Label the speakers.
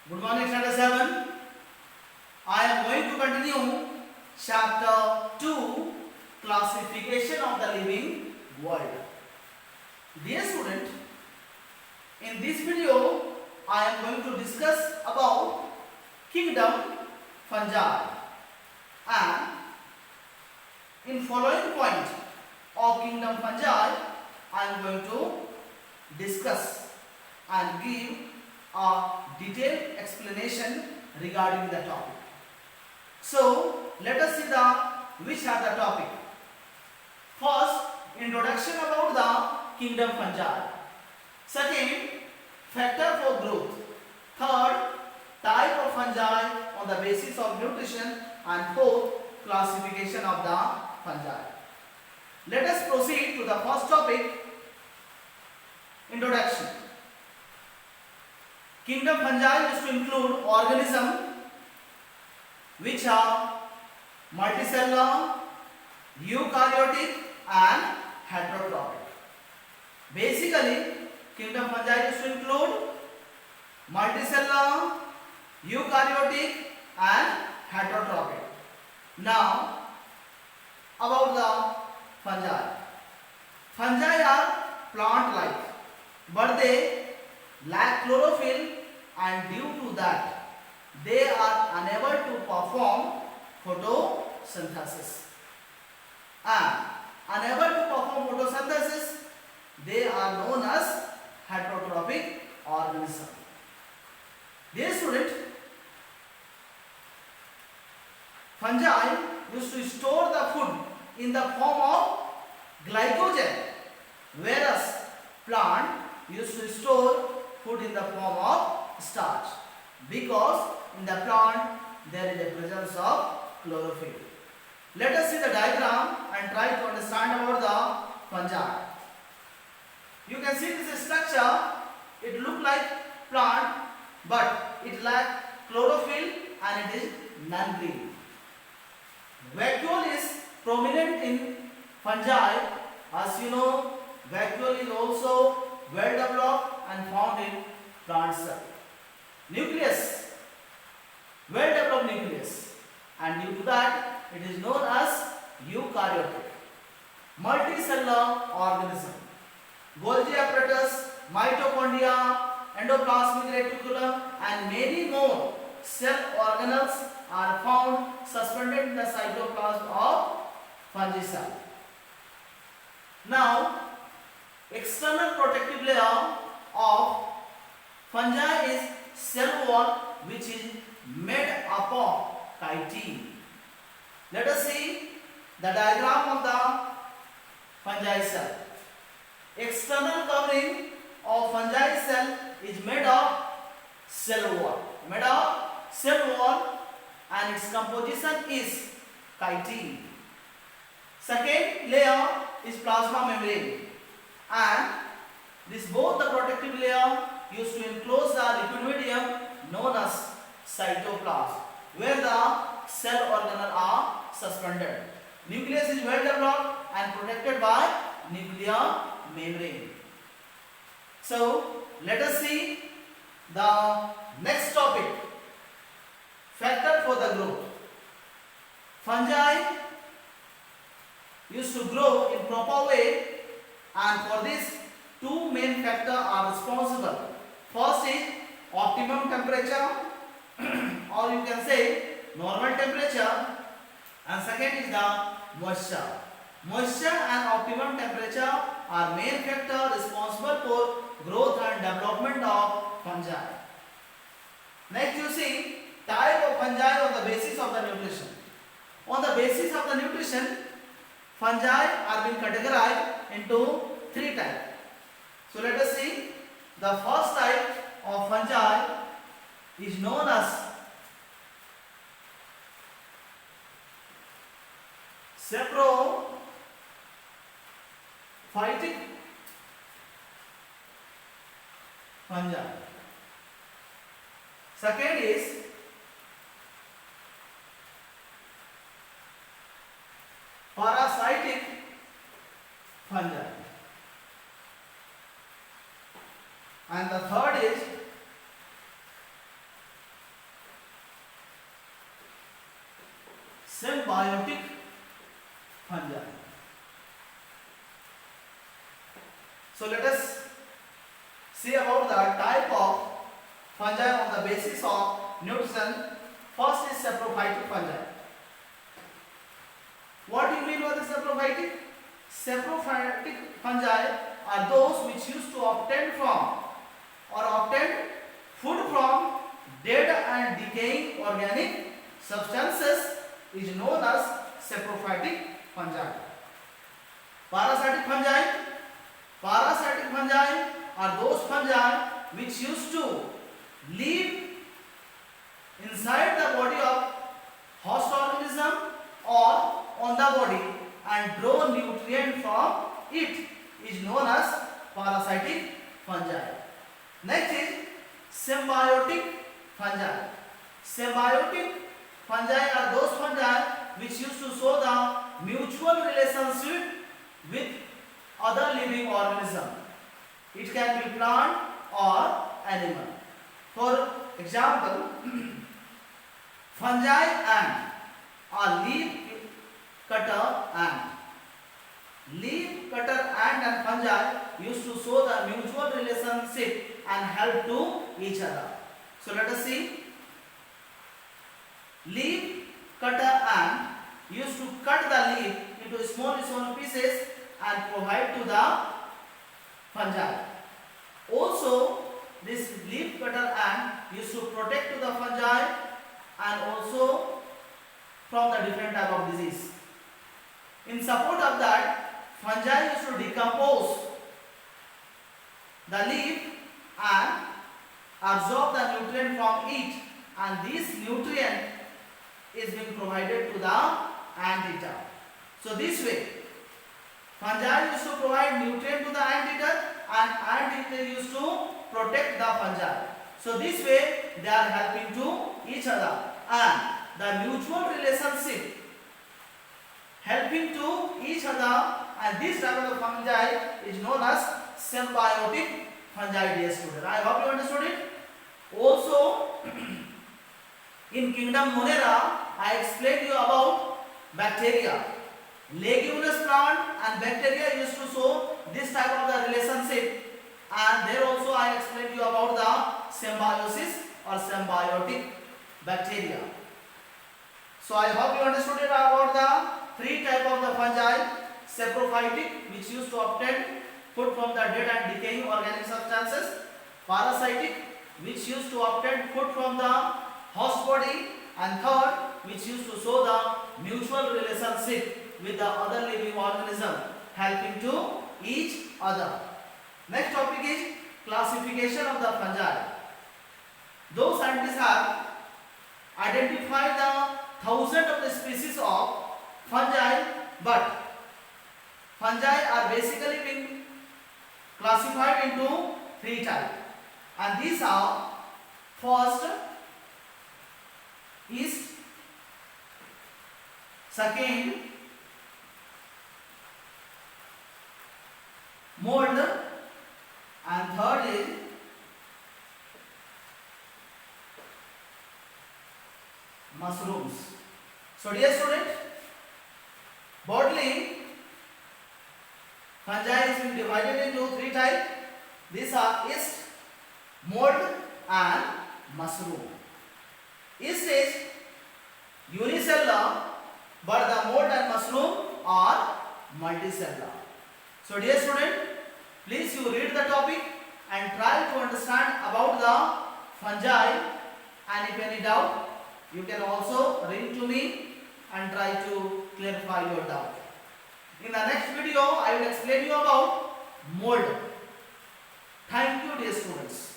Speaker 1: Good morning, Standard 7. I am going to continue chapter 2, classification of the living world. Dear student, in this video, I am going to discuss about kingdom fungi, and in following point of kingdom fungi, I am going to discuss and give a detailed explanation regarding the topic. So let us see which are the topic. First, introduction about the kingdom fungi. Second, factor for growth. Third, type of fungi on the basis of nutrition, and fourth, classification of the fungi. Let us proceed to the first topic, introduction. Kingdom fungi is to include organisms which are multicellular, eukaryotic and heterotrophic. Basically, kingdom fungi is to include multicellular, eukaryotic and heterotrophic. Now, about the fungi. Fungi are plant-like, but they lack chlorophyll, and due to that they are unable to perform photosynthesis. And unable to perform photosynthesis, they are known as heterotrophic organisms. Dear student, fungi used to store the food in the form of glycogen, whereas plant used to store food in the form of starch, because in the plant there is a presence of chlorophyll. Let us see the diagram and try to understand about the fungi. You can see this structure. It looks like plant, but it lacks chlorophyll and it is non-green. Vacuole is prominent in fungi. As you know, vacuole is also well developed and found in plant cell. Nucleus, well developed nucleus, and due to that it is known as eukaryotic. Multicellular organism. Golgi apparatus, mitochondria, endoplasmic reticulum and many more cell organelles are found suspended in the cytoplasm of fungi cell. Now, external protective layer of fungi is cell wall, which is made up of chitin. Let us see the diagram of the fungi cell. External covering of fungi cell is made of cell wall, and its composition is chitin. Second layer is plasma membrane, and this both the protective layer used to enclose the liquid medium known as cytoplasm, where the cell organelles are suspended. Nucleus is well developed and protected by nuclear membrane. So let us see the next topic, factor for the growth. Fungi used to grow in proper way, and for this two main factors are responsible. First is optimum temperature or you can say normal temperature, and second is the moisture. Moisture and optimum temperature are main factors responsible for growth and development of fungi. Next you see type of fungi on the basis of the nutrition. On the basis of the nutrition, fungi are being categorized into three types. So let us see. The first type of fungi is known as saprophytic fungi. Second is parasitic fungi. And the third is symbiotic fungi. So let us see about the type of fungi on the basis of nutrition. First is saprophytic fungi. What do you mean by the saprophytic? Saprophytic fungi are those which used to obtain food from dead and decaying organic substances is known as saprophytic fungi. Parasitic fungi are those fungi which used to live inside the body of host organism or on the body and draw nutrient from it is known as parasitic fungi. Next is symbiotic fungi. Symbiotic fungi are those fungi which used to show the mutual relationship with other living organism. It can be plant or animal. For example, fungi ant or leaf cutter ant. Leaf cutter ant and fungi used to show the mutual relationship and help to each other. So let us see. Leaf cutter ant used to cut the leaf into small pieces and provide to the fungi. Also, this leaf cutter ant used to protect to the fungi and also from the different type of disease. In support of that, fungi used to decompose the leaf and absorb the nutrient from it, and this nutrient is being provided to the anteater. So this way, fungi used to provide nutrient to the anteater and anteater used to protect the fungi. So this way they are helping to each other, and the mutual relationship helping to each other, and this type of fungi is known as symbiotic fungi, dear student. I hope you understood it. Also, in kingdom Monera, I explained you about bacteria. Leguminous plant and bacteria used to show this type of the relationship, and there also I explained you about the symbiosis or symbiotic bacteria. So I hope you understood it about the three type of the fungi: saprophytic, which used to obtain food from the dead and decaying organic substances; parasitic, which used to obtain food from the host body; and third, which used to show the mutual relationship with the other living organism, helping to each other. Next topic is classification of the fungi. Though scientists have identified the thousands of the species of fungi, but fungi are basically being classified into three types, and these are: first, yeast; second, mold; and third is mushrooms. So dear student, broadly fungi is being divided into three types. These are yeast, mold and mushroom. Yeast is unicellular, but the mold and mushroom are multicellular. So dear student, please you read the topic and try to understand about the fungi, and if any doubt, you can also ring to me and try to clarify your doubt. In the next video, I will explain you about mold. Thank you, dear students.